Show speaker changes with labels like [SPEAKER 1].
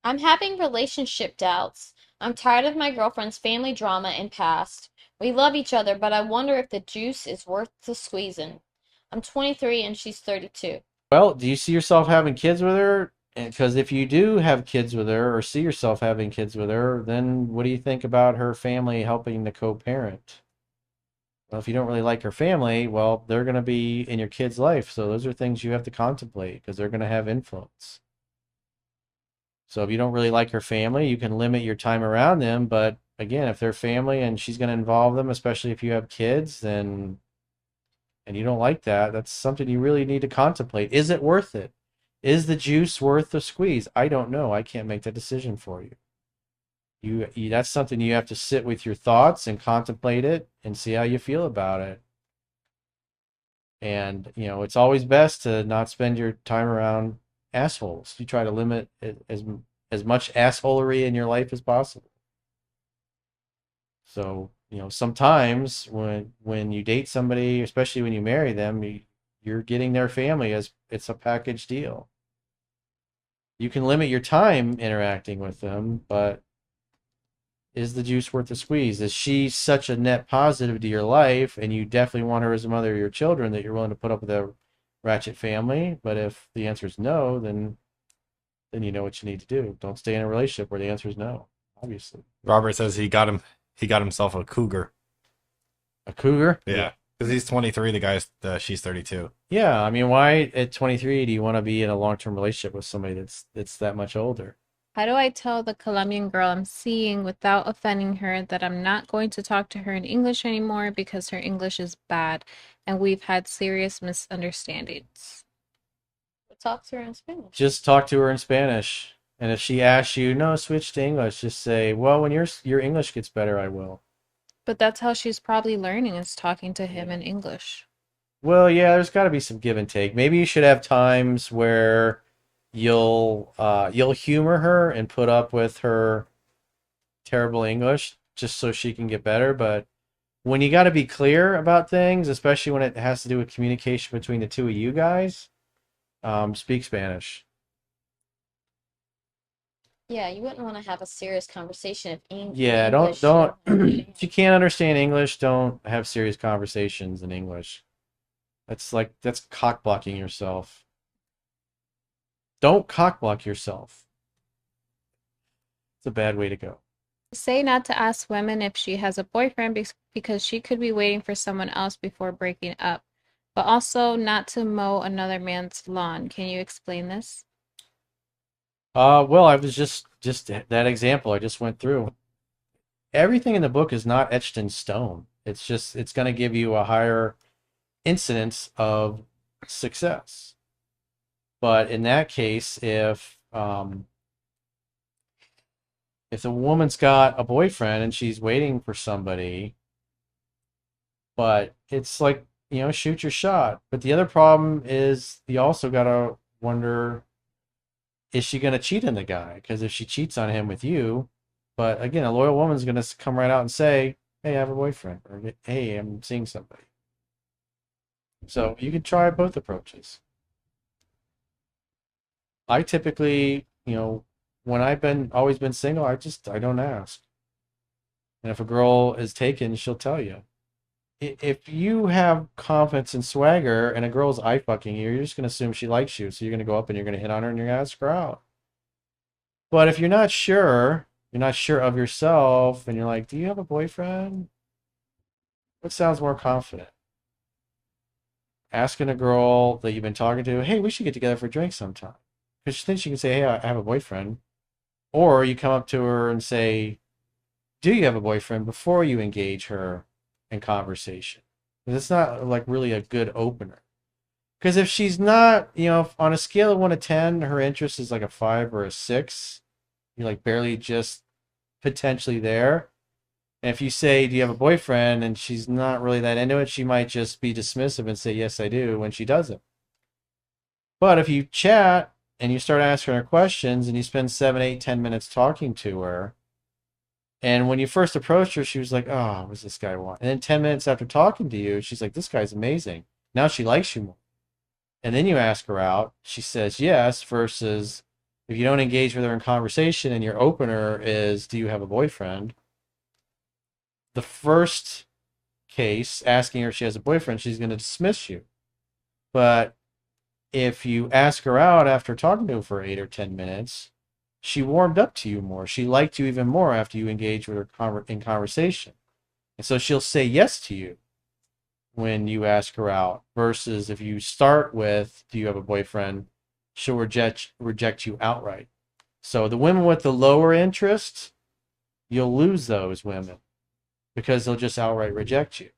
[SPEAKER 1] I'm having relationship doubts. I'm tired of my girlfriend's family drama and past. We love each other, but I wonder if the juice is worth the squeezing. I'm 23 and she's 32.
[SPEAKER 2] Well, do you see yourself having kids with her? Because if you do have kids with her or see yourself having kids with her, then what do you think about her family helping to co-parent? Well, if you don't really like her family, well, they're going to be in your kid's life. So those are things you have to contemplate because they're going to have influence. So if you don't really like her family, you can limit your time around them. But again, if they're family and she's going to involve them, especially if you have kids, then and you don't like that, that's something you really need to contemplate. Is it worth it? Is the juice worth the squeeze? I don't know. I can't make that decision for you. You that's something you have to sit with your thoughts and contemplate it and see how you feel about it. And it's always best to not spend your time around assholes. You try to limit as much assholery in your life as possible. So, sometimes when you date somebody, especially when you marry them, you're getting their family as it's a package deal. You can limit your time interacting with them, but is the juice worth the squeeze? Is she such a net positive to your life and you definitely want her as a mother of your children that you're willing to put up with a ratchet family? But if the answer is no, then you know what you need to do. Don't stay in a relationship where the answer is no, obviously.
[SPEAKER 3] Robert says he got himself a cougar.
[SPEAKER 2] A cougar?
[SPEAKER 3] Yeah, because he's 23. She's 32.
[SPEAKER 2] Yeah, I mean, why at 23 do you want to be in a long-term relationship with somebody that's that much older?
[SPEAKER 1] How do I tell the Colombian girl I'm seeing without offending her that I'm not going to talk to her in English anymore because her English is bad and we've had serious misunderstandings? Talk to her in Spanish.
[SPEAKER 2] Just talk to her in Spanish. And if she asks you, no, switch to English, just say, well, when your English gets better, I will.
[SPEAKER 1] But that's how she's probably learning is talking to him in English.
[SPEAKER 2] Well, yeah, there's got to be some give and take. Maybe you should have times where you'll humor her and put up with her terrible English just so she can get better. But when you got to be clear about things, especially when it has to do with communication between the two of you guys, speak Spanish.
[SPEAKER 1] Yeah, you wouldn't want to have a serious conversation if
[SPEAKER 2] Yeah, don't
[SPEAKER 1] English.
[SPEAKER 2] don't if you can't understand English, don't have serious conversations in English. That's cock blocking yourself. Don't cock block yourself. It's a bad way to go.
[SPEAKER 1] Say not to ask women if she has a boyfriend because she could be waiting for someone else before breaking up, but also not to mow another man's lawn. Can you explain this?
[SPEAKER 2] Well, I was just that example I just went through. Everything in the book is not etched in stone. It's going to give you a higher incidence of success. But in that case, if the woman's got a boyfriend and she's waiting for somebody, but it's like, shoot your shot. But the other problem is you also got to wonder, is she going to cheat on the guy? Because if she cheats on him with you, but again, a loyal woman's going to come right out and say, hey, I have a boyfriend, or hey, I'm seeing somebody. So you can try both approaches. I typically, when I've been always been single, I don't ask. And if a girl is taken, she'll tell you. If you have confidence and swagger and a girl's eye fucking you, you're just gonna assume she likes you. So you're gonna go up and you're gonna hit on her and you're gonna ask her out. But if you're not sure of yourself, and you're like, do you have a boyfriend? What sounds more confident? Asking a girl that you've been talking to, hey, we should get together for a drink sometime. Because then she can say, hey, I have a boyfriend. Or you come up to her and say, do you have a boyfriend before you engage her in conversation? Because it's not like really a good opener. Because if she's not, on a scale of 1 to 10, her interest is like a 5 or a 6. You're like barely just potentially there. And if you say, do you have a boyfriend? And she's not really that into it, she might just be dismissive and say, yes, I do, when she doesn't. But if you chat and you start asking her questions and you spend 7, 8, 10 minutes talking to her, and when you first approached her, she was like, oh, what does this guy want? And then 10 minutes after talking to you, she's like, this guy's amazing. Now she likes you more. And then you ask her out, she says yes, versus If you don't engage with her in conversation and your opener is, do you have a boyfriend? The first case, asking her if she has a boyfriend, she's going to dismiss you. But if you ask her out after talking to her for 8 or 10 minutes, she warmed up to you more. She liked you even more after you engaged with her in conversation. And so she'll say yes to you when you ask her out, versus if you start with, do you have a boyfriend, she'll reject you outright. So the women with the lower interest, you'll lose those women because they'll just outright reject you.